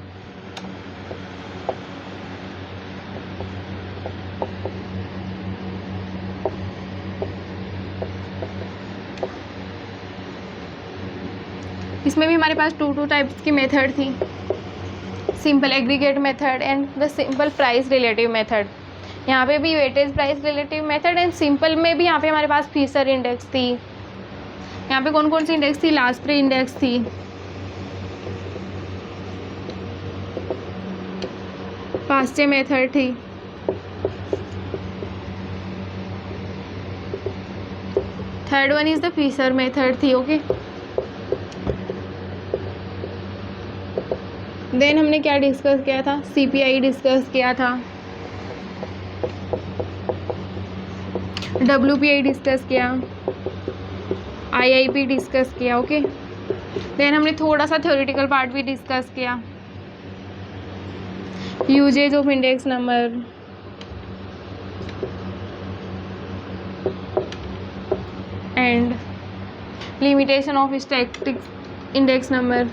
इसमें भी हमारे पास टू टाइप्स की मेथड थी, simple aggregate method and the simple price relative method. यहाँ पे भी weightage price relative method and simple में भी यहाँ पे हमारे पास फिशर इंडेक्स थी। यहाँ पे कौन कौन सी इंडेक्स थी, लास्प्रे इंडेक्स थी, पास्चे मेथड थी, third one is the Fisher method थी, ओके। देन हमने क्या डिस्कस किया था, CPI डिस्कस किया था। WPI डिस्कस किया, IIP डिस्कस किया। ओके, देन हमने थोड़ा सा थ्योरेटिकल पार्ट भी डिस्कस किया, uses of index number, and limitation of static index number.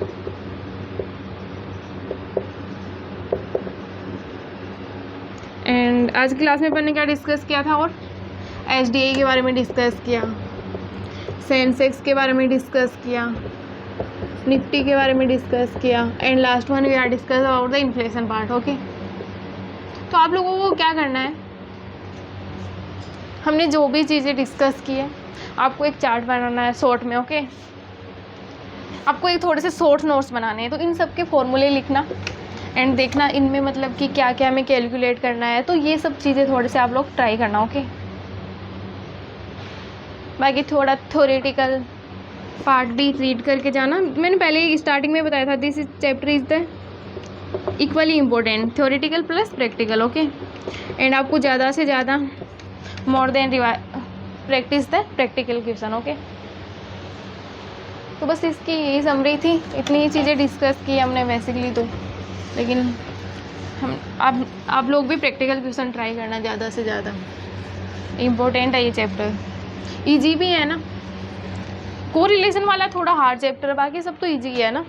And आज की क्लास में अपन ने क्या डिस्कस किया था, और SDI के बारे में डिस्कस किया, सेंसेक्स के बारे में डिस्कस किया, निफ्टी के बारे में डिस्कस किया, and last one we are discuss about the inflation part. Okay, तो आप लोगों को क्या करना है, हमने जो भी चीज़ें डिस्कस की है आपको एक चार्ट बनाना है शॉर्ट में। ओके, आपको एक थोड़े से शॉर्ट नोट्स बनाने हैं, तो इन सब के फॉर्मूले लिखना एंड देखना इनमें मतलब कि क्या क्या हमें कैलकुलेट करना है, तो ये सब चीज़ें थोड़े से आप लोग ट्राई करना। ओके, बाकी थोड़ा थ्योरेटिकल पार्ट भी रीड करके जाना। मैंने पहले ही स्टार्टिंग में बताया था, this chapter is the equally important, theoretical plus practical. Okay, and आपको ज़्यादा से ज़्यादा more than practice the practical question. Okay, तो बस इसकी यही समरी थी, इतनी ही चीज़ें डिस्कस की हमने बेसिकली। तो लेकिन हम आप लोग भी प्रैक्टिकल क्वेश्चन ट्राई करना ज़्यादा से ज़्यादा, इम्पोर्टेंट है ये चैप्टर, ईजी भी है ना। कोरिलेशन वाला थोड़ा हार्ड चैप्टर है, बाकी सब तो ईजी है ना,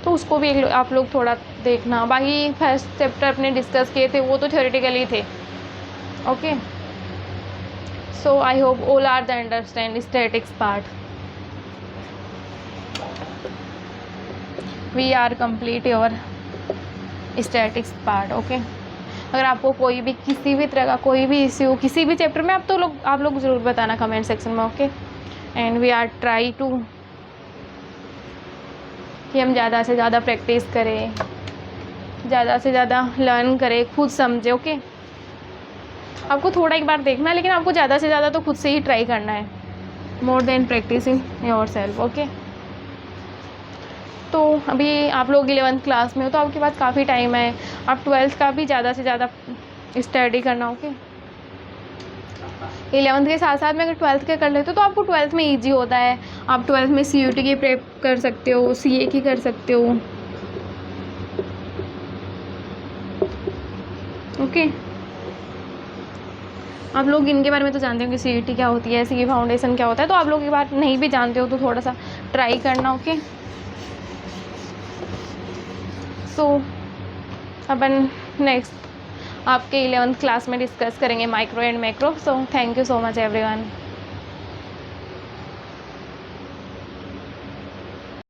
तो उसको भी आप लोग थोड़ा देखना। बाकी फर्स्ट चैप्टर अपने डिस्कस किए थे वो तो थ्योरेटिकली थे। Okay, so I hope all are the understand statics part. We are complete your statics part. Okay, अगर आपको कोई भी किसी भी तरह का कोई भी इश्यू किसी भी चैप्टर में आप लोग ज़रूर बताना कमेंट सेक्शन में। Okay, and we are try to कि हम ज़्यादा से ज़्यादा प्रैक्टिस करें, ज़्यादा से ज़्यादा लर्न करें, खुद समझे। ओके, आपको थोड़ा एक बार देखना है, लेकिन आपको ज़्यादा से ज़्यादा तो खुद से ही ट्राई करना है, more than practicing yourself. Okay, तो अभी आप लोग 11th क्लास में हो तो आपके पास काफ़ी टाइम है, आप 12th का भी ज़्यादा से ज़्यादा स्टडी करना। ओके, 11th के साथ साथ में अगर 12th के कर लेते हो तो आपको 12th में इजी होता है, आप 12th में CUT की प्रेप कर सकते हो, CA की कर सकते हो। ओके, आप लोग इनके बारे में तो जानते हो कि CUT क्या होती है, CA फाउंडेशन क्या होता है, तो आप लोग ये बात नहीं भी जानते हो तो थोड़ा सा ट्राई करना। ओके, सो अपन नेक्स्ट आपके 11th क्लास में डिस्कस करेंगे micro and macro. So thank you so much everyone.